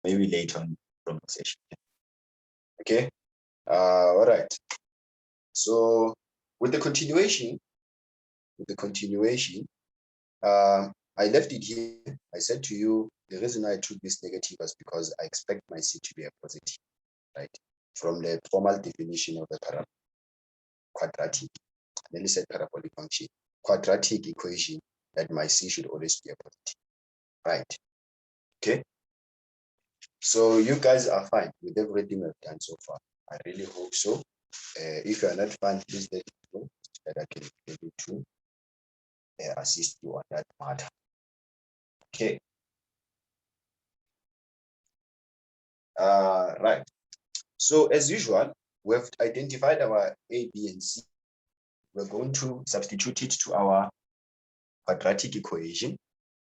maybe later on from the session. Okay. All right. So with the continuation, I left it here. I said to you, the reason I took this negative was because I expect my C to be a positive, right? From the formal definition of the quadratic, then said parabolic function, quadratic equation, that my C should always be a positive, right? Okay. So you guys are fine with everything we've done so far. I really hope so. If you are not fine, please let me know so that I can be able to assist you on that matter. Okay. Right. So as usual, we've identified our A, B, and C. We're going to substitute it to our quadratic equation,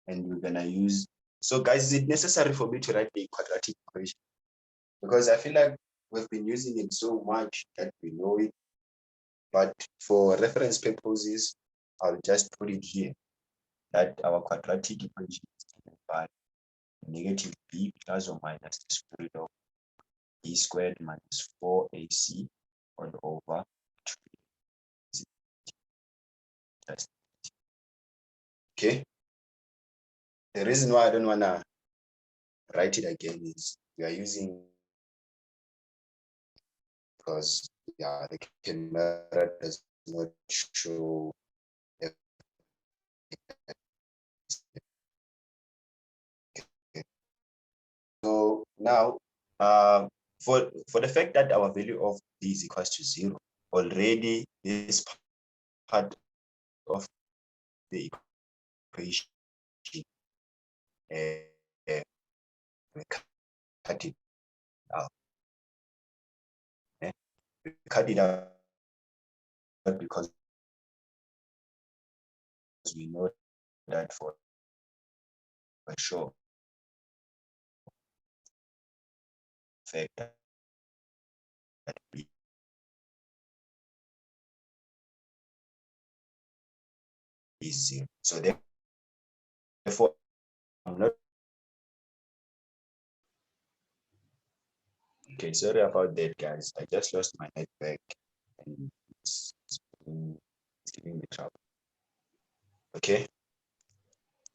and we're gonna use. So guys, is it necessary for me to write the quadratic equation? Because I feel like we've been using it so much that we know it. But for reference purposes, I'll just put it here that our quadratic equation is given by negative b plus or minus the square root of b squared minus 4ac all over 2. Okay. The reason why I don't want to write it again is we are using, because yeah, the camera does not show. So now, for the fact that our value of b is equals to 0, already this part of the equation, we cut it out. We cut it out because we know that for sure fact that b is 0. So therefore, I'm not. Okay, sorry about that, guys. I just lost my network and it's giving me trouble. Okay.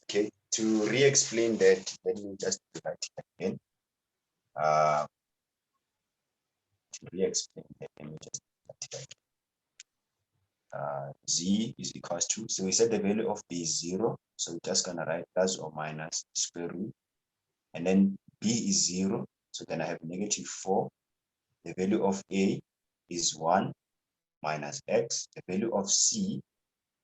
Okay, to re-explain that, let me just write it again. To re-explain that, let me just write it again. Z is equals to, so we said the value of b is 0, so we're just gonna write plus or minus square root, and then b is 0, so then I have negative 4. The value of a is 1 minus x. The value of c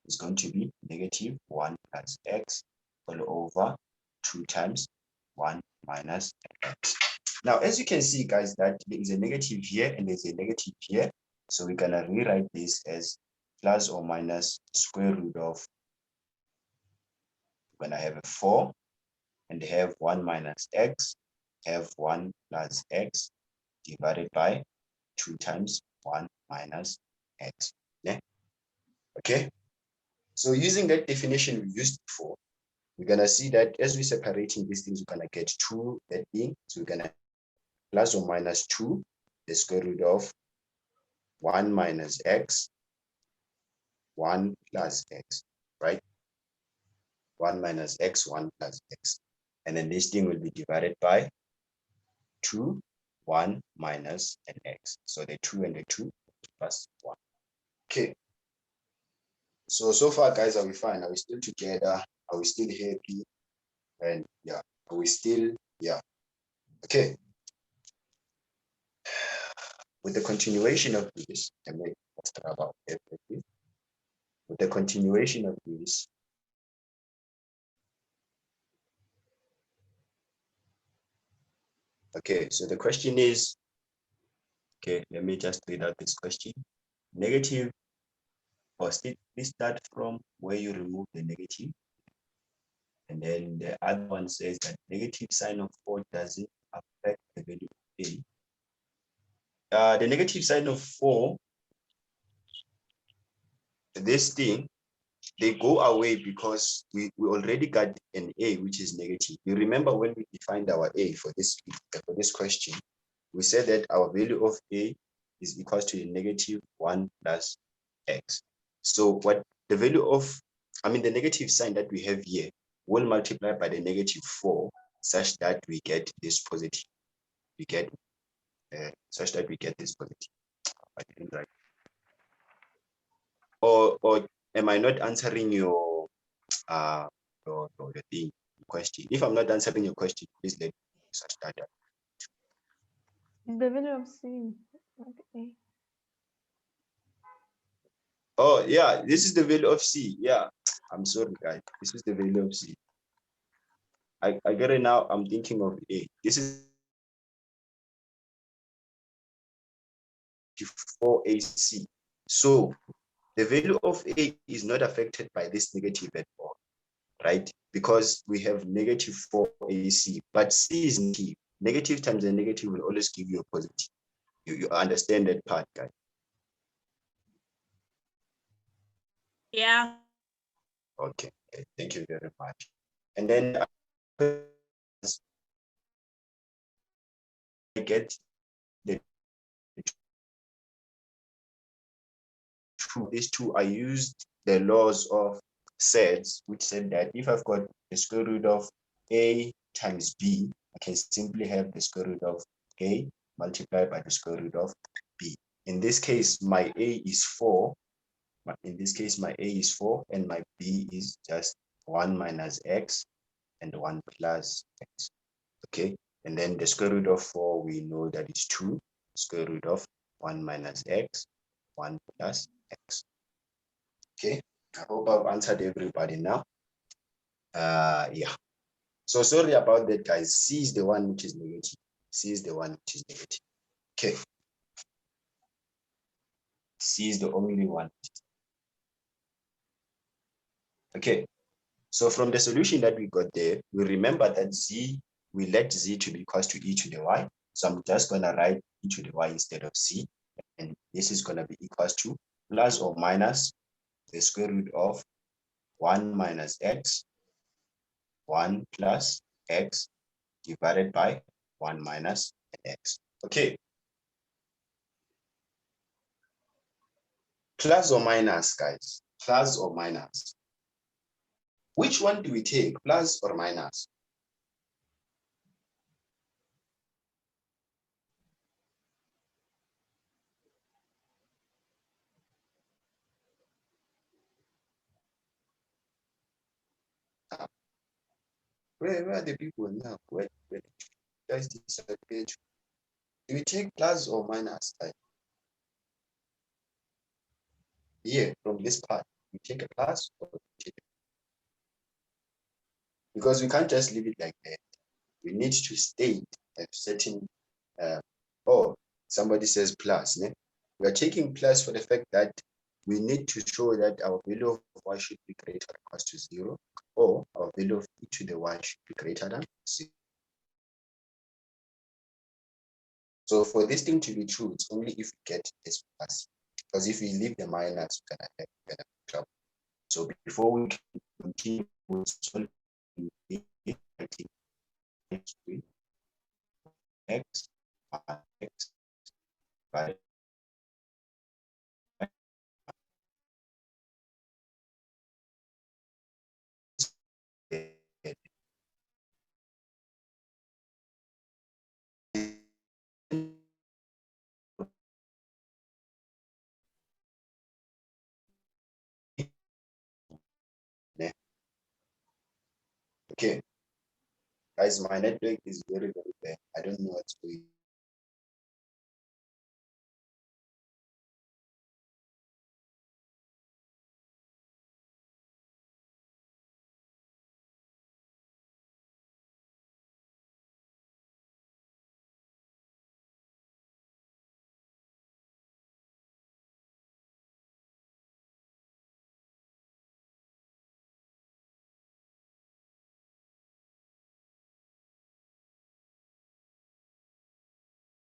is going to be negative 1 plus x all over 2 times 1 minus x. Now, as you can see, guys, that there is a negative here and there's a negative here. So we're going to rewrite this as plus or minus square root of, when I have a 4 and have 1 minus x, have 1 plus x divided by 2 times 1 minus x. Yeah. Okay. So using that definition we used before, we're going to see that as we're separating these things, we're going to get 2 that being, so we're going to plus or minus 2, the square root of 1 minus x, 1 plus x, right? 1 minus x, 1 plus x. And then this thing will be divided by 2, 1 minus an x. So the 2 and the 2 plus 1. Okay. So far, guys, are we fine? Are we still together? Are we still happy? And yeah, are we still, yeah. Okay. With the continuation of this, let's talk about everything. With the continuation of this, okay, so the question is, okay, let me just read out this question. Negative, or please start from where you remove the negative. And then the other one says that negative sign of 4 doesn't affect the value of a. The negative sign of 4, this thing they go away because we already got an A, which is negative. You remember when we defined our A for this question, we said that our value of A is equal to negative 1 plus x. So what the value of, the negative sign that we have here will multiply by the negative 4 such that we get this positive. We get such that we get this positive. I didn't write. Or am I not answering your the thing question? If I'm not answering your question, please let me such that. The value of C. Okay. Oh yeah, this is the value of C. Yeah, I'm sorry guys. This is the value of C. I get it now. I'm thinking of A. This is 4AC. So the value of A is not affected by this negative at all, right? Because we have negative 4AC, but C is negative. Negative times a negative will always give you a positive. You understand that part, guys? Yeah. Okay, thank you very much. And then I get the these two. I used the laws of sets, which said that if I've got the square root of A times B, I can simply have the square root of A multiplied by the square root of B. In this case, my A is 4. In this case, my A is 4 and my B is just 1 minus x and 1 plus x. Okay, and then the square root of 4, we know that is 2. Square root of 1 minus x, 1 plus x. Okay, I hope I've answered everybody now. Yeah. So sorry about that, guys. C is the one which is negative. C is the one which is negative. Okay. C is the only one. Okay. So from the solution that we got there, we remember that Z, we let Z to be equals to e to the y. So I'm just going to write e to the y instead of C. And this is going to be equals to plus or minus the square root of 1 minus x, 1 plus x divided by 1 minus x. Okay. Plus or minus, guys? Plus or minus? Which one do we take, plus or minus? Where are the people now? Where guys disappear? Do we take plus or minus? Here, from this part, we take a plus or we take a, because we can't just leave it like that. We need to state a certain, oh, somebody says plus. Ne? We are taking plus for the fact that we need to show that our value of y should be greater or equal to 0, or our value of e to the y should be greater than 0. So for this thing to be true, it's only if we get this plus. Because if we leave the minus, we're gonna have trouble. So before we continue with solving x x by okay. Guys, my network is very, very bad. I don't know what's going on.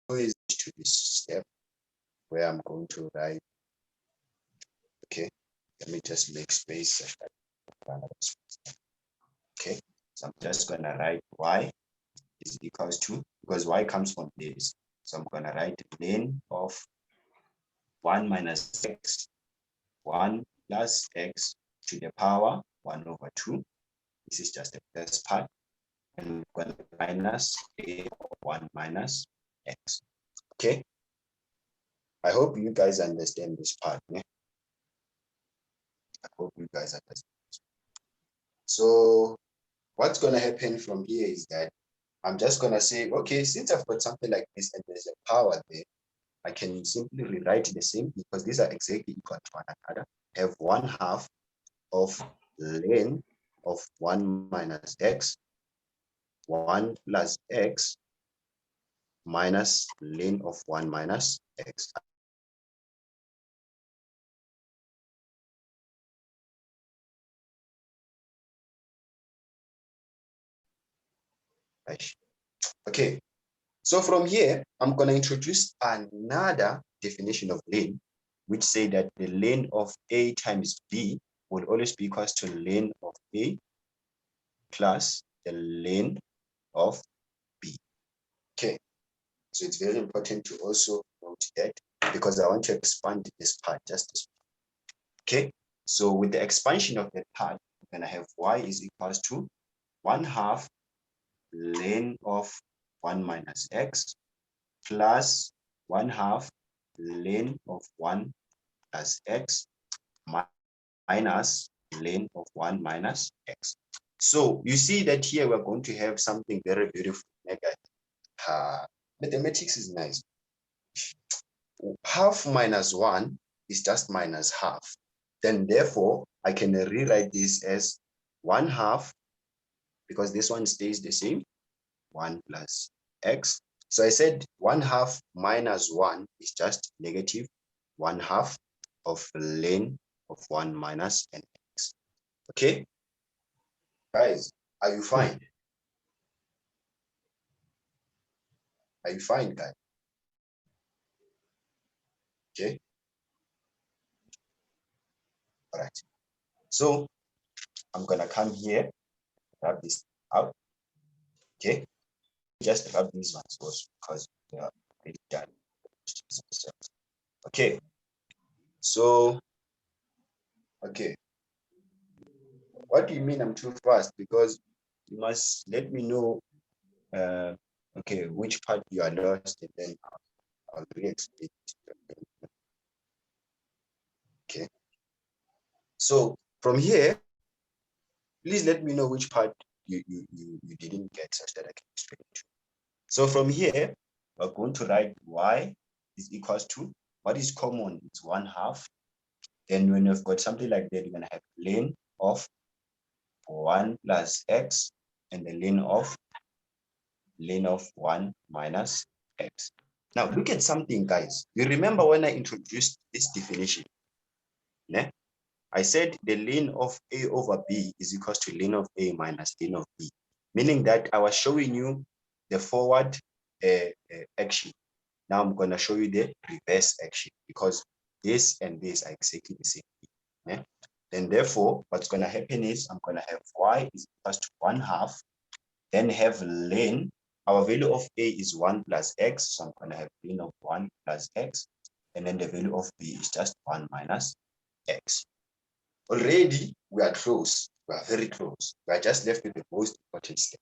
So is to this step where I'm going to write, okay, Let me just make space. Okay, so I'm just gonna write y is equals to, because y comes from this, so I'm gonna write ln of 1 minus x, 1 plus x to the power 1 over 2. This is just the first part, and we're going to minus a 1 minus x. Okay, I hope you guys understand this part. Yeah? I hope you guys understand. So what's going to happen from here is that I'm just going to say, okay, since I've got something like this and there's a power there, I can simply rewrite the same, because these are exactly equal to one another. Have 1/2 of ln of 1 minus x, 1 plus x minus ln of 1 minus x. Okay, so from here, I'm going to introduce another definition of ln, which say that the ln of a times b will always be equals to ln of a plus the ln of b. Okay, so it's very important to also note that, because I want to expand this part, just this part. Okay, so with the expansion of that part, we're going to have y is equals to 1/2 ln of 1 minus x plus 1/2 ln of 1 plus x minus ln of 1 minus x. So you see that here we're going to have something very beautiful. Mathematics is nice. 1/2 minus 1 is just minus 1/2. Then therefore, I can rewrite this as 1/2, because this one stays the same, 1 plus x. So I said 1/2 minus 1 is just negative 1/2 of ln of 1 minus x. Okay, guys, are you fine? Are you fine, guys? Okay, all right. So I'm gonna come here, grab this out. Okay, just grab these ones also, because they are already done. Okay, so okay, what do you mean I'm too fast? Because you must let me know okay, which part you are lost, and then I'll re-explain it. Okay, so from here, please let me know which part you didn't get, such that I can explain it to you. So from here, we're going to write y is equals to, what is common? It's 1/2. Then when you've got something like that, you're going to have ln of 1 plus x and the ln of 1 minus x. Now look at something, guys. You remember when I introduced this definition? Yeah? I said the ln of a over b is equals to ln of a minus ln of b, meaning that I was showing you the forward action. Now I'm going to show you the reverse action, because this and this are exactly the same thing. Yeah? Then therefore, what's going to happen is I'm going to have y is equals to 1/2, then have ln. Our value of a is 1 plus x, so I'm going to have ln of 1 plus x, and then the value of b is just 1 minus x. Already, we are close. We are very close. We are just left with the most important step.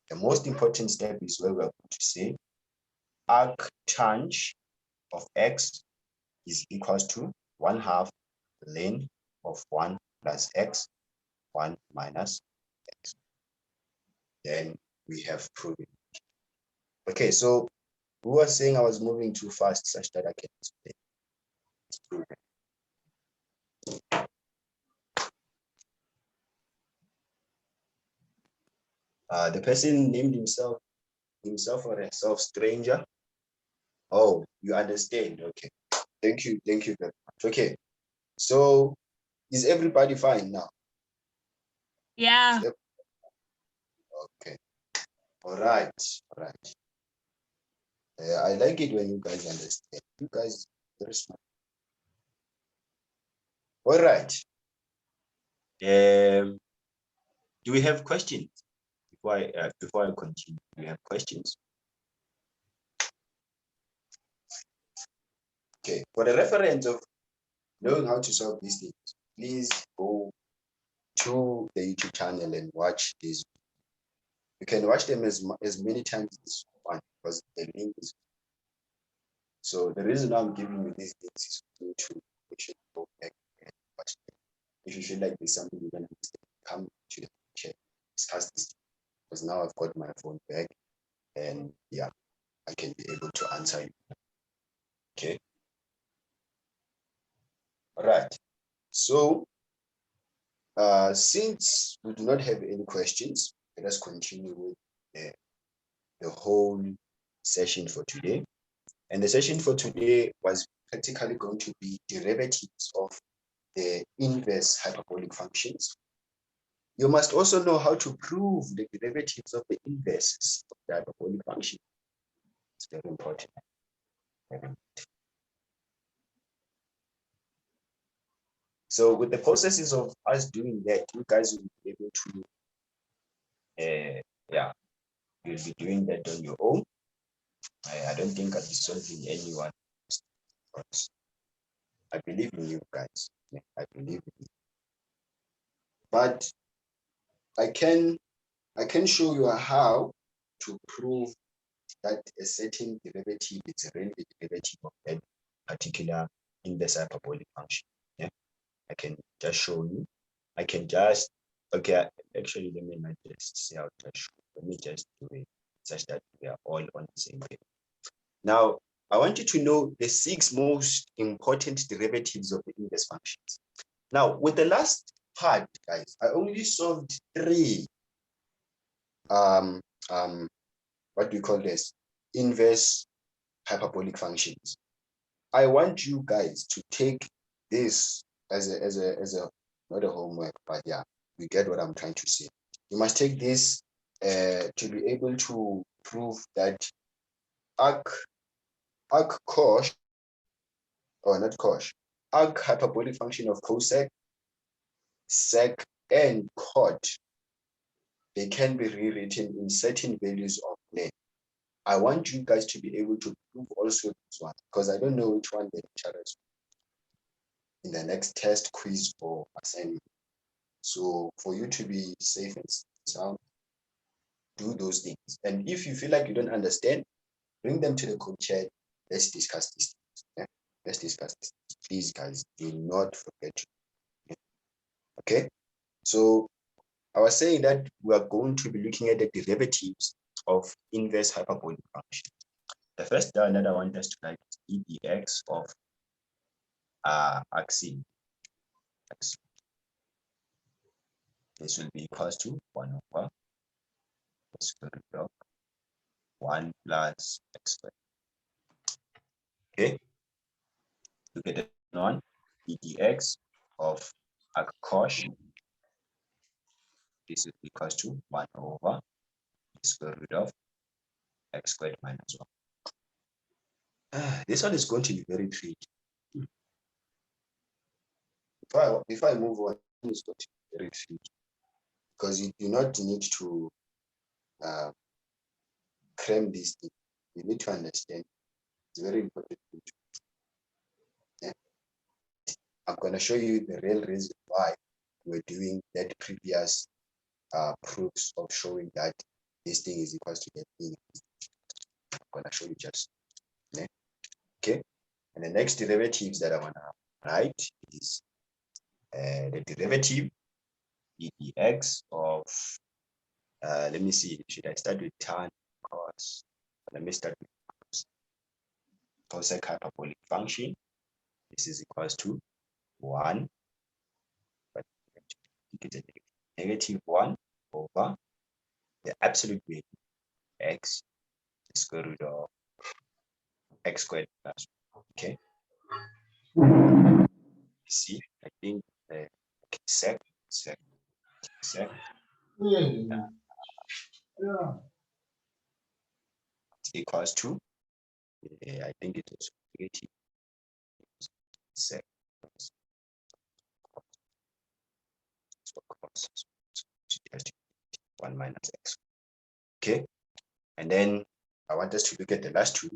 The most important step is where we are going to say arctange of x is equals to 1/2 ln of 1 plus x, 1 minus x. Then we have proven it. Okay, so who was saying I was moving too fast such that I can explain? It's proven. The person named himself or herself stranger. Oh, you understand? Okay. Thank you very much. Okay, so is everybody fine now? Yeah. Okay, all right. I like it when you guys understand. You guys very smart. All right. Do we have questions before I continue? Do we have questions? Okay. For the reference of knowing how to solve these things, please go to the YouTube channel and watch these. You can watch them as many times as you want because the link is. So the reason I'm giving you these things is for you to go back and watch them. If you feel like there's something you can understand, come to the chat, discuss this. Because now I've got my phone back and yeah, I can be able to answer you. Okay. All right. So since we do not have any questions, let us continue with the whole session for today. And the session for today was practically going to be derivatives of the inverse hyperbolic functions. You must also know how to prove the derivatives of the inverses of the hyperbolic function. It's very important. So with the processes of us doing that, you guys will be able to, yeah, you'll be doing that on your own. I don't think I'll be solving anyone. I believe in you guys. Yeah, I believe in you. But I can show you how to prove that a certain derivative is really the derivative of that particular inverse hyperbolic function. Yeah, I can just show you. I can just, okay, actually, let me not just say how to show. Let me just do it such that we are all on the same page. Now, I want you to know the 6 most important derivatives of the inverse functions. Now, with the last part, guys, I only solved 3 what do you call this? Inverse hyperbolic functions. I want you guys to take this as a not a homework, but yeah, you get what I'm trying to say. You must take this to be able to prove that arc cosh, or not cosh, arc hyperbolic function of cosec, sec, and cot, they can be rewritten in certain values of length. I want you guys to be able to prove also this one, because I don't know which one they challenge in the next test, quiz, or assignment. So for you to be safe and sound, do those things. And if you feel like you don't understand, bring them to the code chat. Let's discuss these things. Yeah? Let's discuss this. Please, guys, do not forget to. Yeah? Okay. So I was saying that we are going to be looking at the derivatives of inverse hyperbolic function. The first one that I want us to write is EDX of axis. This will be equals to 1 over the square root of 1 plus x squared. Okay. Look at the one, EDX of arc cosh. This is equals to 1 over the square root of x squared minus 1. This one is going to be very tricky. Before I move on, it's going to be very tricky because you do not need to cram this thing. You need to understand. It's very important. Yeah. I'm going to show you the real reason why we're doing that previous proofs of showing that this thing is equal to that thing. I'm going to show you just. Yeah. Okay. And the next derivatives that I want to write is the derivative EDX of, let me see, should I start with tan cos? Let me start with cosec hyperbolic function. This is equals to 1, but it's a negative 1 over the absolute value x, the square root of x squared plus 1. Okay. You see, I think sec equals to, I think it is negative sec or cos. So just 1 minus x. Okay, and then I want us to look at the last two.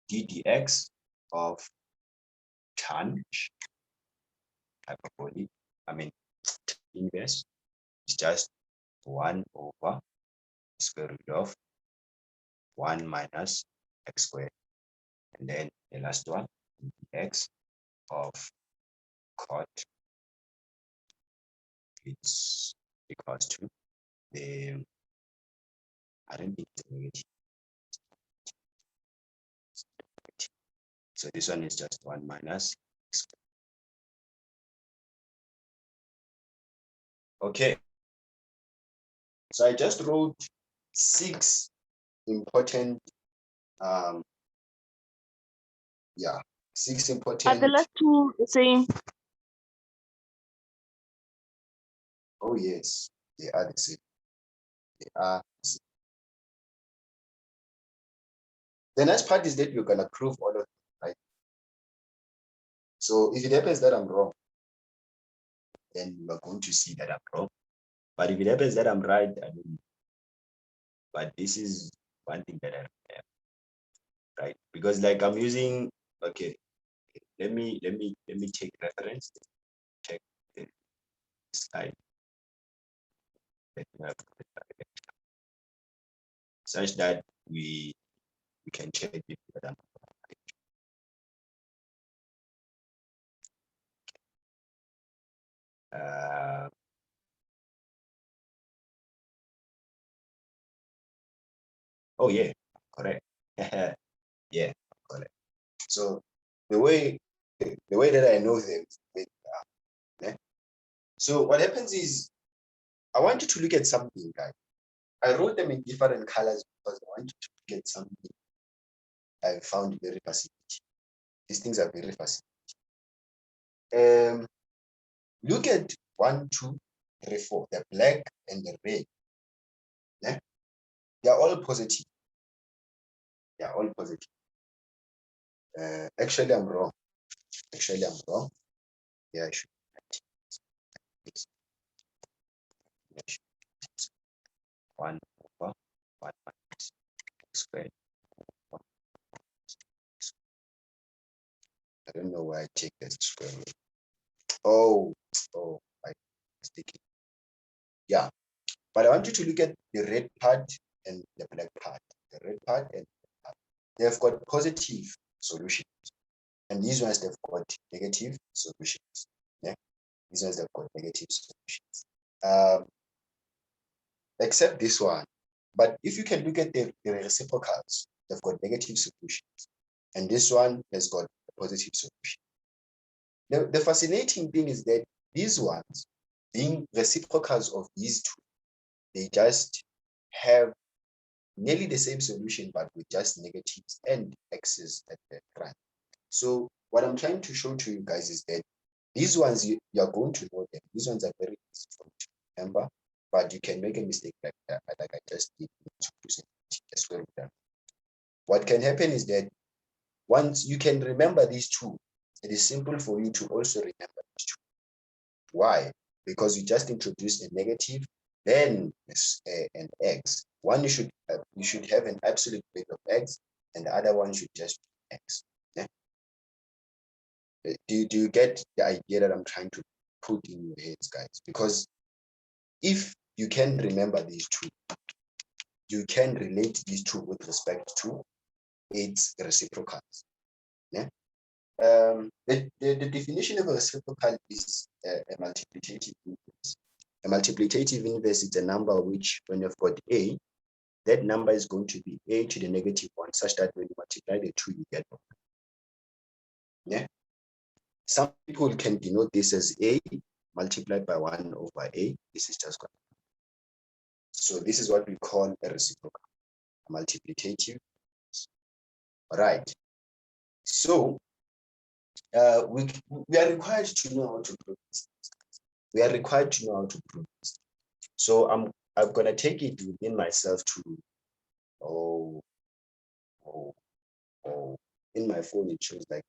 d dx of tan hyperbolic, inverse, is just 1 over square root of 1 minus x squared. And then the last one, dx of cot is equals to the, I don't think it's negative. So this one is just 1 minus x squared. Okay. So I just wrote 6 important, 6 Are important. the last two the same? Oh yes, they are the same. They are the same. The next part is that you're gonna prove all of them, right? So if it happens that I'm wrong, then you are going to see that I'm wrong. But if it happens that I'm right, I mean, but this is one thing that I have, right? Because like I'm using, okay, let me take reference, check the slide. Let me have the slide, such that we can check if that I'm right. Oh yeah, correct. Yeah, correct. So the way that I know them, so what happens is I want you to look at something, guys. I wrote them in different colors because I want you to look at something I found very fascinating. These things are very fascinating. Look at 1, 2, 3, 4, the black and the red. Yeah? They are all positive. They are all positive. Actually, I'm wrong. Yeah, I should. 1 over 1 minus x squared. I don't know why I take that square root. Oh, I mistaken. Yeah, but I want you to look at the red part and the black part. The red part and the black part. They've got positive solutions, and these ones they've got negative solutions. Yeah, these ones they've got negative solutions. Except this one. But if you can look at the reciprocals, they've got negative solutions, and this one has got a positive solution. The fascinating thing is that these ones, being reciprocals of these two, they just have nearly the same solution, but with just negatives and x's at the front. So what I'm trying to show to you guys is that these ones, you're going to know them. These ones are very easy for you to remember, but you can make a mistake like that, like I just did. What can happen is that once you can remember these two, it is simple for you to also remember these two. Why? Because you just introduce a negative, then an x. One you should have an absolute value of x, and the other one should just be x. Yeah? Do you get the idea that I'm trying to put in your heads, guys? Because if you can remember these two, you can relate these two with respect to its reciprocals. Yeah? The definition of a reciprocal is a multiplicative inverse. A multiplicative inverse is a number which, when you've got a, that number is going to be a to the negative 1, such that when you multiply the 2, you get 1. Yeah. Some people can denote this as a multiplied by 1 over a. This is just 1. So this is what we call a reciprocal, a multiplicative. All right. So we are required to know how to prove this. We are required to know how to prove this. So I'm gonna take it within myself to in my phone it shows like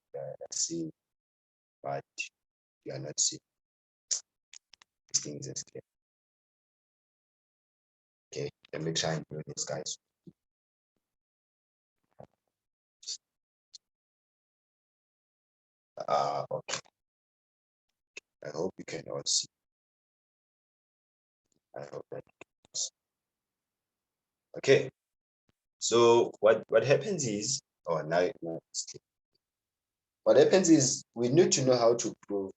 seeing, but you are not seeing. this thing is clear. Okay, let me try and do this, guys. Okay. I hope you can all see. I hope that. Okay. So what happens is, oh, now it's clear. What happens is we need to know how to prove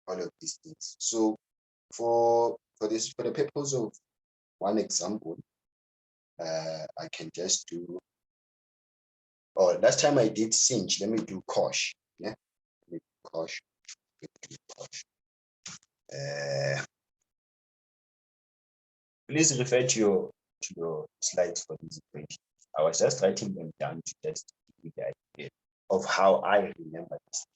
all of these things. So for the purpose of one example, I can just do. Oh, last time I did cinch. Let me do cosh. Yeah, let me do cosh. Please refer to your slides for this equation. I was just writing them down to just give you the idea of how I remember this.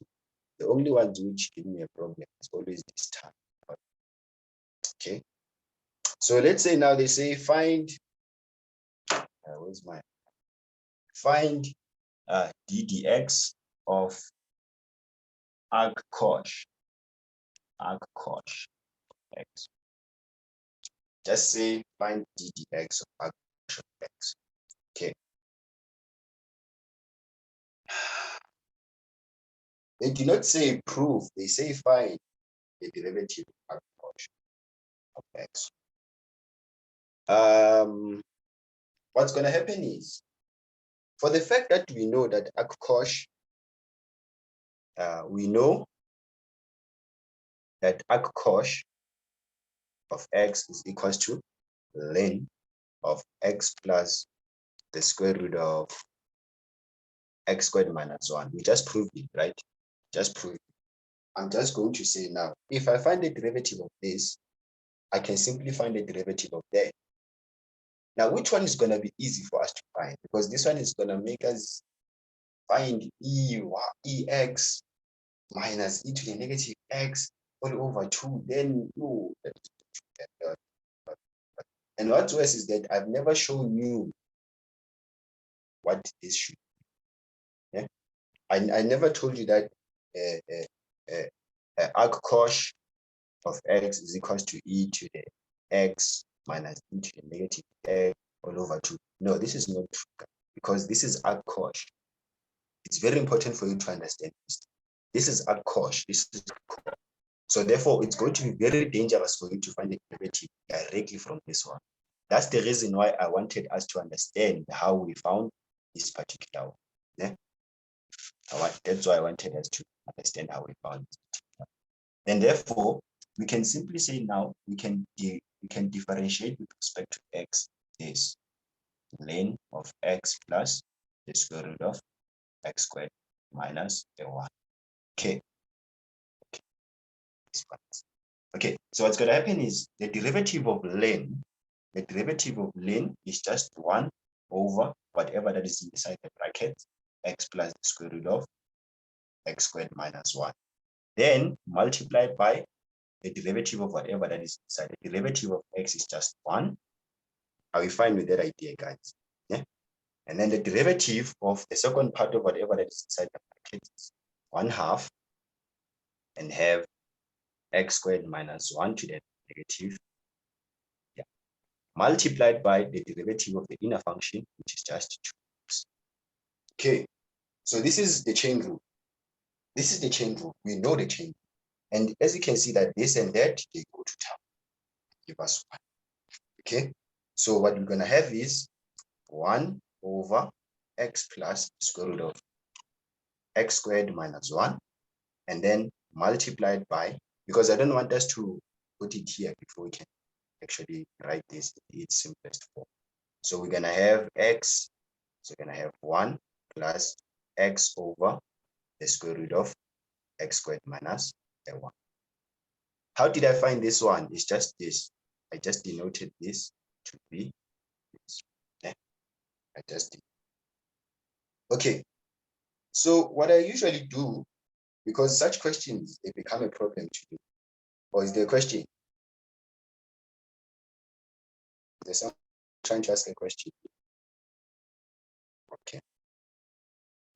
The only ones which give me a problem is always this time. Okay. So let's say now they say find. Where's my find ddx of arc cosh x. Just say find ddx of arc cosh of x. Okay. They do not say prove, they say find the derivative of arc cosh of x. What's going to happen is, for the fact that we know that arc cosh, we know that arc cosh of x is equals to ln of x plus the square root of x squared minus 1. We just proved it, right? Just proved it. I'm just going to say now, if I find the derivative of this, I can simply find the derivative of that. Now, which one is going to be easy for us to find? Because this one is going to make us find ex minus e to the negative x all over 2. Then, oh, and what's worse is that I've never shown you what this should be. Yeah? I never told you that arc cosh of x is equals to e to the x minus e to the negative x all over 2. No, this is not true, because this is arc cosh. It's very important for you to understand this. This is arc cosh. This is cosh. So therefore, it's going to be very dangerous for you to find the derivative directly from this one. That's the reason why I wanted us to understand how we found this particular one. Yeah? That's why I wanted us to understand how we found this particular one. And therefore, we can simply say now we can differentiate with respect to x is ln of x plus the square root of x squared minus the 1. Okay. Okay, so what's going to happen is the derivative of ln is just 1 over whatever that is inside the bracket, x plus the square root of x squared minus 1. Then multiplied by the derivative of whatever that is inside. The derivative of x is just 1. Are we fine with that idea, guys? Yeah. And then the derivative of the second part of whatever that is inside the bracket is 1/2, and have x squared minus 1 to the negative, yeah, multiplied by the derivative of the inner function, which is just 2x. Okay, so this is the chain rule. This is the chain rule. We know the chain rule. And as you can see that this and that, they go to town. Give us 1. Okay, so what we're going to have is 1 over x plus the square root of x squared minus 1, and then multiplied by, because I don't want us to put it here before we can actually write this in its simplest form. So we're going to have x, so we're going to have 1 plus x over the square root of x squared minus the 1. How did I find this one? It's just this. I just denoted this to be this. Yeah. I just did. Okay. So what I usually do, because such questions, they become a problem to you. Or is there a question? There's someone trying to ask a question. Okay.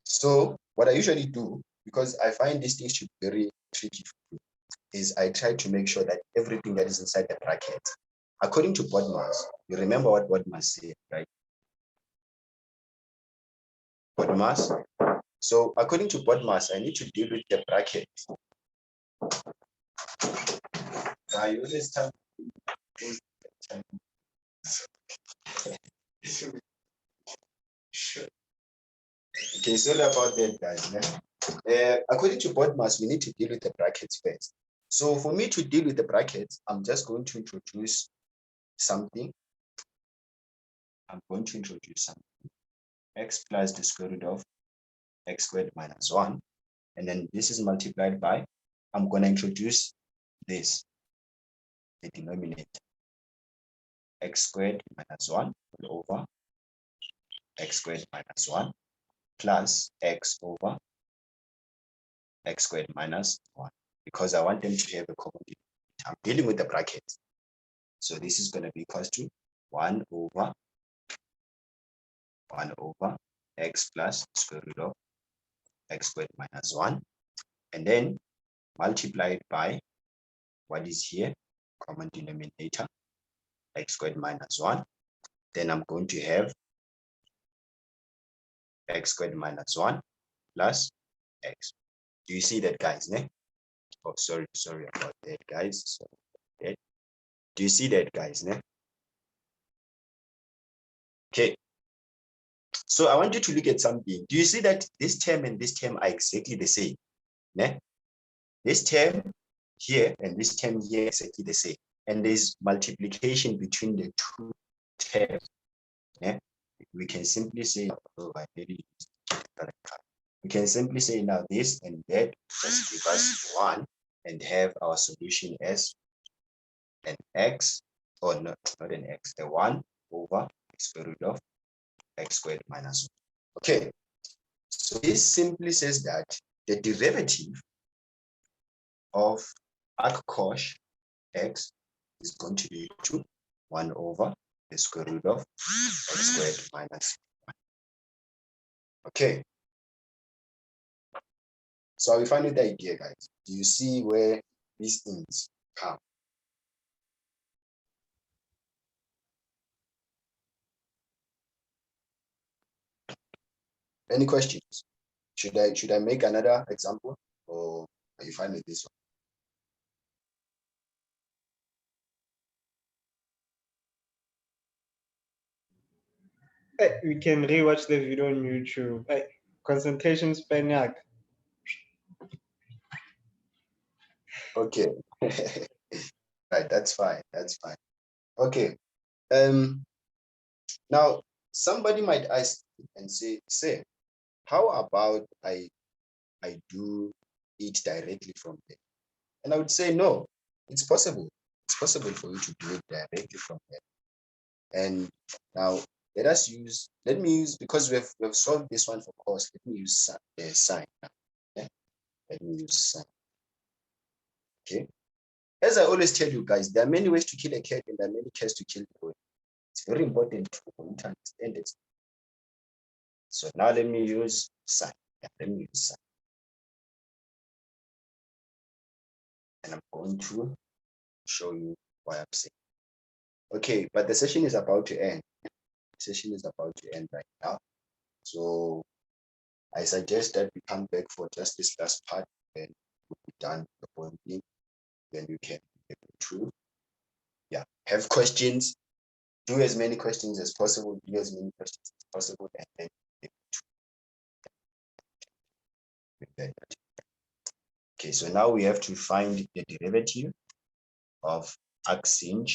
So what I usually do, because I find these things to be very tricky for you, is I try to make sure that everything that is inside the bracket, according to BODMAS, you remember what BODMAS said, right? BODMAS. So according to BODMAS, I need to deal with the bracket. I always tell okay, sorry about that, guys. According to BODMAS, we need to deal with the brackets first. So for me to deal with the brackets, I'm just going to introduce something. I'm going to introduce something. X plus the square root of x squared minus 1. And then this is multiplied by, I'm going to introduce this, the denominator. X squared minus 1 over x squared minus 1 plus x over x squared minus 1, because I want them to have a common denominator. I'm dealing with the brackets. So this is going to be equal to 1 over x plus square root of x squared minus 1, and then multiplied by what is here, common denominator, x squared minus 1. Then I'm going to have x squared minus 1 plus x. Do you see that, guys? Ne? Oh, sorry about that, guys. Sorry about that. Do you see that, guys? Ne? Okay. So I want you to look at something. Do you see that this term and this term are exactly the same? Ne? This term here and this term here are exactly the same. And there's multiplication between the two terms. Ne? We can simply say, oh, we can simply say now this and that, just give us 1 and have our solution as an x, or not an x, a 1 over square root of x squared minus 1. Okay, so this simply says that the derivative of arc cosh x is going to be equal to 1 over the square root of x squared minus 1. Okay. So are we finding the idea, guys? Do you see where these things come? Any questions? Should I make another example, or are you fine with this one? We can rewatch the video on YouTube. Concentration span yak. Okay. Right, that's fine. That's fine. Okay. Now somebody might ask and say, how about I do it directly from there? And I would say no, it's possible. It's possible for you to do it directly from there. And now let me use, because we've solved this one for course, let me use sign. Yeah? Let me use sign. Okay. As I always tell you guys, there are many ways to kill a cat and there are many cats to kill the boy. It's very important to understand it. So now let me use sign. Yeah, let me use sign. And I'm going to show you what I'm saying. Okay, but the session is about to end. The session is about to end right now. So I suggest that we come back for just this last part and we'll be done the whole thing. Then you can be able to, yeah, have questions, do as many questions as possible, do as many questions as possible, and then be able to. Okay, so now we have to find the derivative of arc sinh